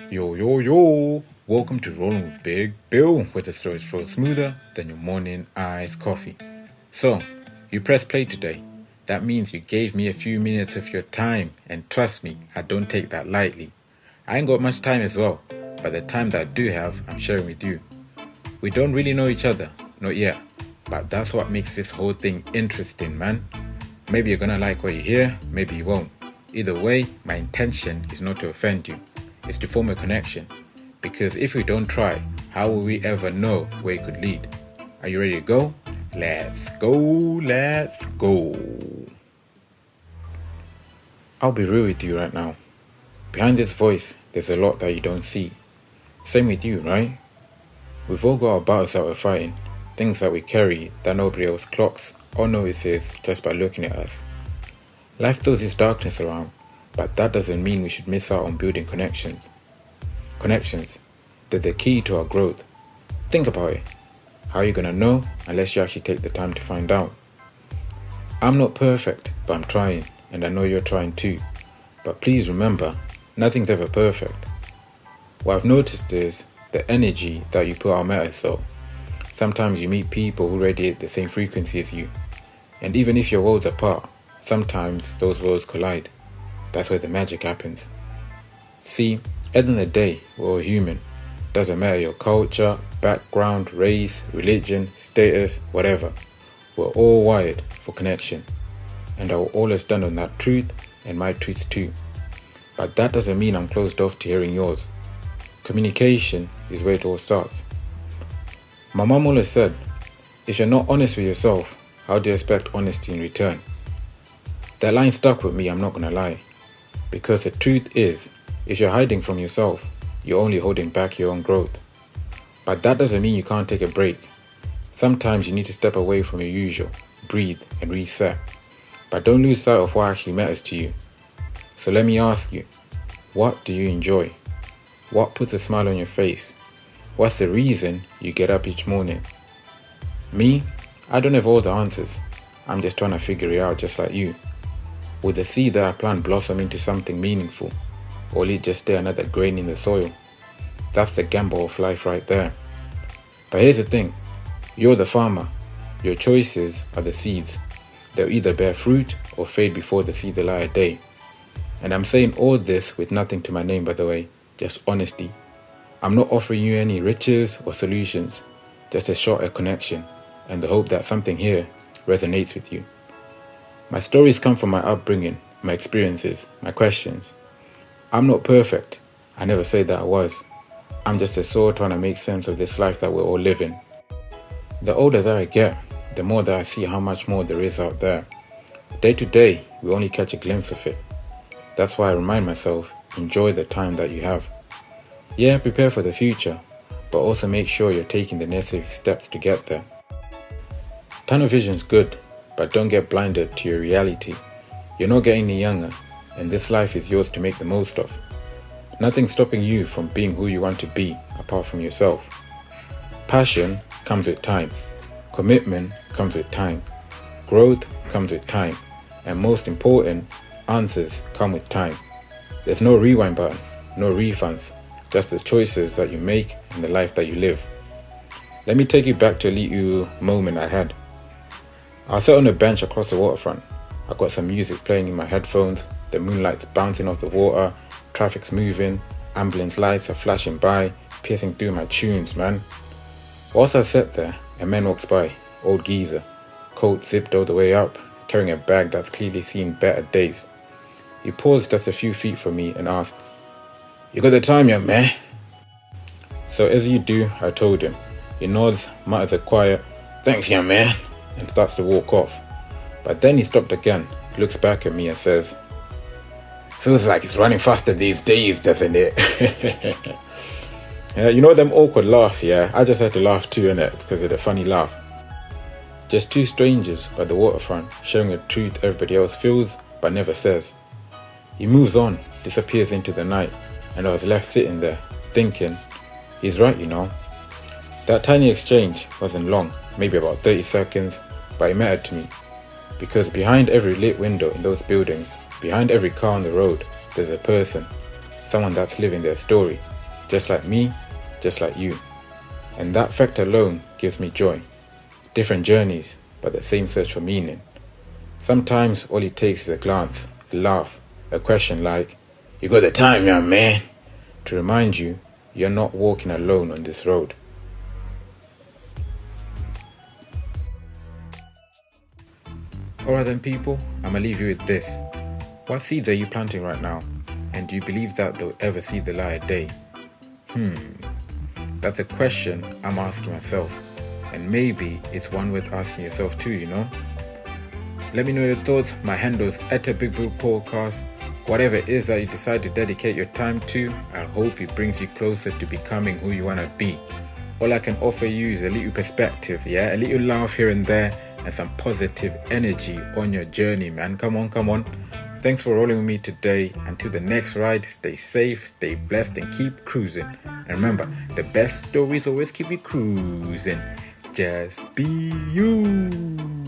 Yo, yo, yo! Welcome to Rollin with Big Bill, where the stories flow smoother than your morning iced coffee. So, you pressed play today. That means you gave me a few minutes of your time, and trust me, I don't take that lightly. I ain't got much time as well, but the time that I do have, I'm sharing with you. We don't really know each other, not yet, but that's what makes this whole thing interesting, man. Maybe you're gonna like what you hear, maybe you won't. Either way, my intention is not to offend you. It's to form a connection. Because if we don't try, how will we ever know where it could lead? Are you ready to go? Let's go, let's go. I'll be real with you right now. Behind this voice, there's a lot that you don't see. Same with you, right? We've all got our battles that we're fighting, things that we carry that nobody else clocks or notices just by looking at us. Life throws this darkness around, but that doesn't mean we should miss out on building connections. Connections, they're the key to our growth. Think about it. How are you gonna know unless you actually take the time to find out? I'm not perfect, but I'm trying, and I know you're trying too. But please remember, nothing's ever perfect. What I've noticed is the energy that you put out matters though. Sometimes you meet people who radiate the same frequency as you. And even if your worlds are apart, sometimes those worlds collide. That's where the magic happens. See, at the end of the day, we're all human. Doesn't matter your culture, background, race, religion, status, whatever. We're all wired for connection. And I will always stand on that truth and my truth too. But that doesn't mean I'm closed off to hearing yours. Communication is where it all starts. My mom always said, if you're not honest with yourself, how do you expect honesty in return? That line stuck with me, I'm not gonna lie. Because the truth is, if you're hiding from yourself, you're only holding back your own growth. But that doesn't mean you can't take a break. Sometimes you need to step away from your usual, breathe and reset. But don't lose sight of what actually matters to you. So let me ask you, what do you enjoy? What puts a smile on your face? What's the reason you get up each morning? Me, I don't have all the answers. I'm just trying to figure it out just like you. Will the seed that I plant blossom into something meaningful? Or will it just stay another grain in the soil? That's the gamble of life right there. But here's the thing. You're the farmer. Your choices are the seeds. They'll either bear fruit or fade before they see the light of day. And I'm saying all this with nothing to my name, by the way. Just honesty. I'm not offering you any riches or solutions. Just a short a connection and the hope that something here resonates with you. My stories come from my upbringing, my experiences, my questions. I'm not perfect. I never said that I was. I'm just a soul trying to make sense of this life that we're all living. The older that I get, the more that I see how much more there is out there. Day to day, we only catch a glimpse of it. That's why I remind myself, enjoy the time that you have. Yeah, prepare for the future, but also make sure you're taking the necessary steps to get there. Tunnel vision's good, but don't get blinded to your reality. You're not getting any younger, and this life is yours to make the most of. Nothing's stopping you from being who you want to be, apart from yourself. Passion comes with time. Commitment comes with time. Growth comes with time. And most important, answers come with time. There's no rewind button, no refunds, just the choices that you make and the life that you live. Let me take you back to a little moment I had. I sat on a bench across the waterfront. I got some music playing in my headphones, the moonlight's bouncing off the water, traffic's moving, ambulance lights are flashing by, piercing through my tunes, man. Whilst I sat there, a man walks by, old geezer, coat zipped all the way up, carrying a bag that's clearly seen better days. He paused just a few feet from me and asked, "You got the time, young man?" So as you do, I told him. He nods, mutters a quiet, "Thanks, young man," and starts to walk off. But then he stopped again, looks back at me and says, "Feels like it's running faster these days, doesn't it?" Yeah, you know them awkward laugh, yeah? I just had to laugh too, innit? Because of the funny laugh. Just two strangers by the waterfront, sharing a truth everybody else feels but never says. He moves on, disappears into the night, and I was left sitting there, thinking, he's right, you know. That tiny exchange wasn't long, maybe about 30 seconds, but it mattered to me. Because behind every lit window in those buildings, behind every car on the road, there's a person. someone that's living their story, just like me, just like you. And that fact alone gives me joy. Different journeys, but the same search for meaning. Sometimes all it takes is a glance, a laugh, a question like, "You got the time, young man?" to remind you you're not walking alone on this road. Alright then people, I'ma leave you with this. What seeds are you planting right now? And do you believe that they'll ever see the light of day? That's a question I'm asking myself. And maybe it's one worth asking yourself too, you know? Let me know your thoughts. My handle is @BigBookPodcast. Whatever it is that you decide to dedicate your time to, I hope it brings you closer to becoming who you want to be. All I can offer you is a little perspective, a little laugh here and there, and some positive energy on your journey, man. Come on. Thanks for rolling with me today. Until the next ride, stay safe, stay blessed, and keep cruising. And remember, the best stories always keep you cruising. Just be you.